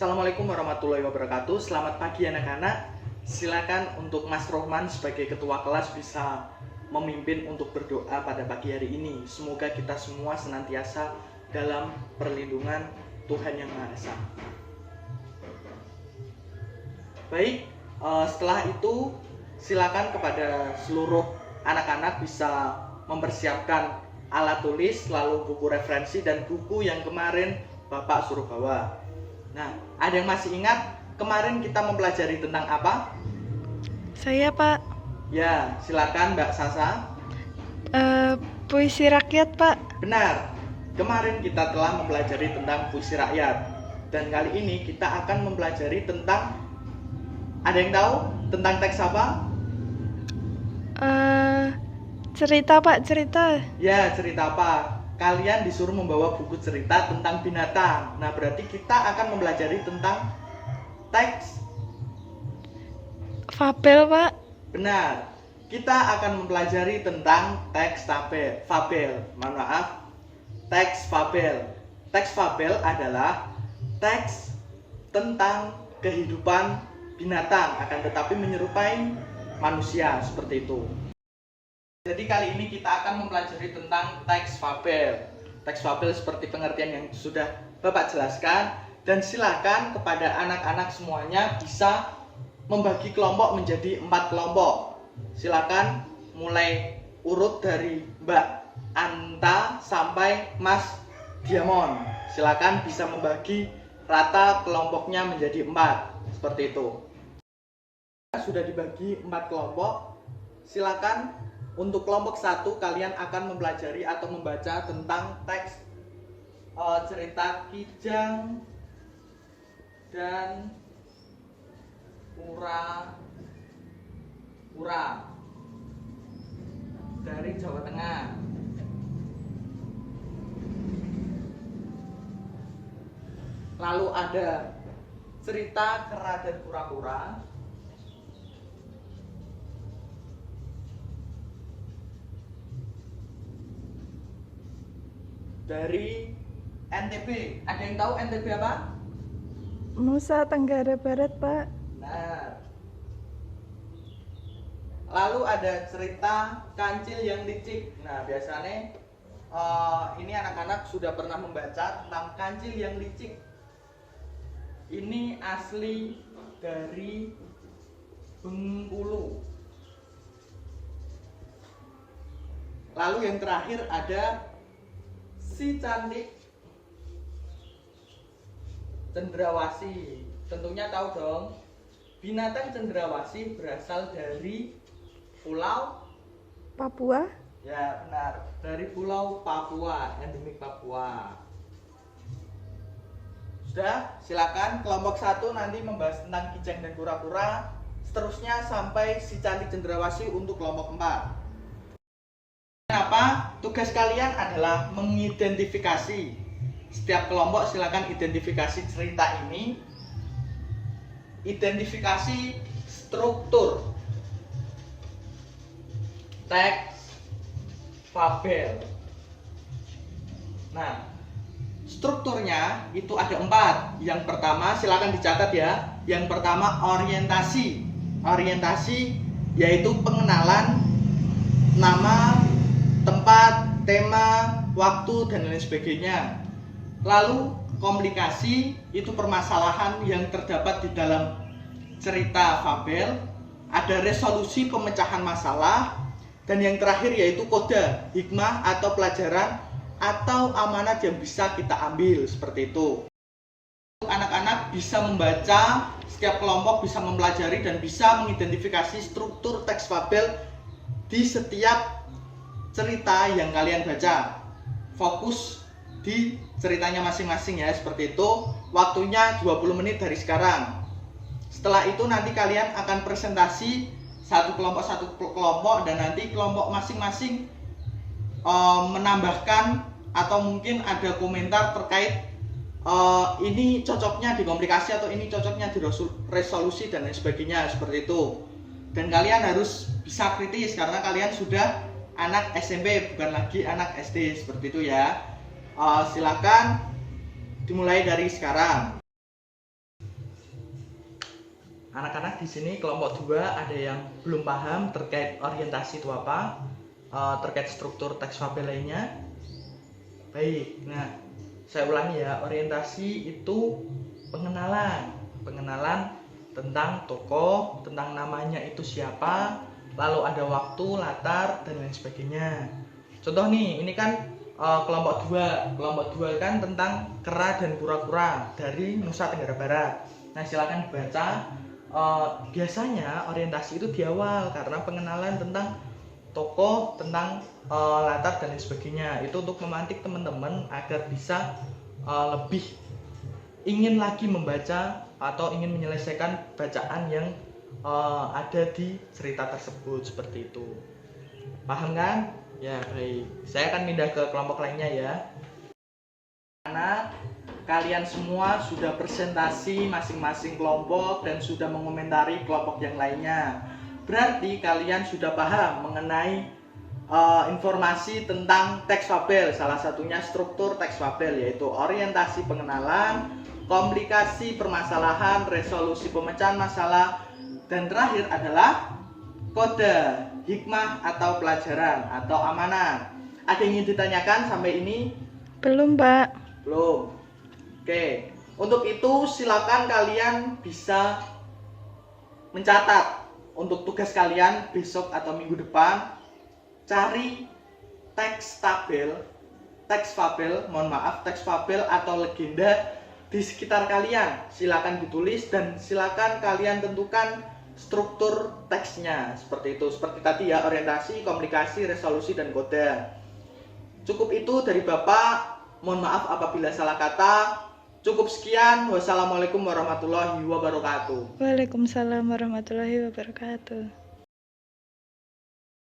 Assalamualaikum warahmatullahi wabarakatuh. Selamat pagi anak-anak. Silakan untuk Mas Rohman sebagai ketua kelas bisa memimpin untuk berdoa pada pagi hari ini. Semoga kita semua senantiasa dalam perlindungan Tuhan Yang Maha Esa. Baik, setelah itu silakan kepada seluruh anak-anak bisa mempersiapkan alat tulis, lalu buku referensi dan buku yang kemarin Bapak suruh bawa. Nah, ada yang masih ingat kemarin kita mempelajari tentang apa? Saya, Pak. Ya, silakan Mbak Sasa. Puisi rakyat, Pak. Benar. Kemarin kita telah mempelajari tentang puisi rakyat. Dan kali ini kita akan mempelajari tentang, ada yang tahu tentang teks apa? Cerita, Pak, cerita. Ya, cerita apa? Kalian disuruh membawa buku cerita tentang binatang. Nah, berarti kita akan mempelajari tentang teks Fabel, Pak. benar. Kita akan mempelajari tentang teks fabel. Mohon maaf, teks fabel. Teks fabel adalah teks tentang kehidupan binatang, akan tetapi menyerupai manusia, seperti itu. Jadi kali ini kita akan mempelajari tentang teks fabel. Teks fabel seperti pengertian yang sudah Bapak jelaskan. Dan silakan kepada anak-anak semuanya bisa membagi kelompok menjadi 4 kelompok. Silakan mulai urut dari Mbak Anta sampai Mas Diamond. Silakan bisa membagi rata kelompoknya menjadi 4. Seperti itu. Sudah dibagi 4 kelompok. Silakan untuk kelompok 1 kalian akan mempelajari atau membaca tentang teks cerita Kijang dan Ura dari Jawa Tengah. Lalu ada cerita Kera dan Kura-kura dari NTB. Ada yang tahu NTB apa? Nusa Tenggara Barat, Pak. Nah, lalu ada cerita Kancil yang Licik. Nah, biasanya ini anak-anak sudah pernah membaca tentang Kancil yang Licik. Ini asli dari Bengkulu. Lalu yang terakhir ada Si Cantik Cendrawasih. Tentunya tahu dong, binatang cendrawasih berasal dari Pulau Papua. Ya, benar. Dari Pulau Papua, endemik Papua. Sudah, silakan kelompok 1 nanti membahas tentang Kijang dan Kura-kura, seterusnya sampai Si Cantik Cendrawasih untuk kelompok 4. Kenapa? Tugas kalian adalah mengidentifikasi. Setiap kelompok silakan identifikasi cerita ini, identifikasi struktur teks fabel. Nah, strukturnya itu ada 4. Yang pertama silakan dicatat ya. Yang pertama orientasi. Orientasi yaitu pengenalan nama, tempat, tema, waktu, dan lain sebagainya. Lalu komunikasi itu permasalahan yang terdapat di dalam cerita fabel. Ada resolusi pemecahan masalah. Dan yang terakhir yaitu kode, hikmah atau pelajaran atau amanat yang bisa kita ambil, seperti itu. Anak-anak bisa membaca, setiap kelompok bisa mempelajari dan bisa mengidentifikasi struktur teks fabel di setiap cerita yang kalian baca. Fokus di ceritanya masing-masing ya, seperti itu. Waktunya 20 menit dari sekarang. Setelah itu nanti kalian akan presentasi satu kelompok dan nanti kelompok masing-masing menambahkan atau mungkin ada komentar terkait ini cocoknya di komplikasi atau ini cocoknya di resolusi dan lain sebagainya, seperti itu. Dan kalian harus bisa kritis karena kalian sudah anak SMP bukan lagi anak SD, seperti itu ya. Silakan dimulai dari sekarang. Anak-anak di sini kelompok 2 ada yang belum paham terkait orientasi itu apa, terkait struktur teks fabel lainnya. Baik, nah saya ulangi ya, orientasi itu pengenalan tentang tokoh, tentang namanya itu siapa, lalu ada waktu, latar, dan lain sebagainya. Contoh nih, ini kan kelompok 2 kan tentang kera dan kura-kura dari Nusa Tenggara Barat. Nah silakan dibaca. Biasanya orientasi itu di awal karena pengenalan tentang tokoh, tentang latar dan lain sebagainya. Itu untuk memantik teman-teman agar bisa lebih ingin lagi membaca atau ingin menyelesaikan bacaan yang ada di cerita tersebut, seperti itu. Paham kan? Ya baik, saya akan pindah ke kelompok lainnya ya. Anak, kalian semua sudah presentasi masing-masing kelompok dan sudah mengomentari kelompok yang lainnya. Berarti kalian sudah paham mengenai informasi tentang teks fabel. Salah satunya struktur teks fabel, yaitu orientasi pengenalan, komplikasi permasalahan, resolusi pemecahan masalah, dan terakhir adalah kode, hikmah atau pelajaran atau amanat. Ada yang ingin ditanyakan sampai ini? Belum, Pak. Belum. Oke, untuk itu silakan kalian bisa mencatat untuk tugas kalian besok atau minggu depan. Cari teks fabel atau legenda di sekitar kalian. Silakan ditulis dan silakan kalian tentukan struktur teksnya seperti itu. Seperti tadi ya, orientasi, komunikasi, resolusi, dan kode. Cukup itu dari Bapak. Mohon maaf apabila salah kata. Cukup sekian. Wassalamualaikum warahmatullahi wabarakatuh. Waalaikumsalam warahmatullahi wabarakatuh.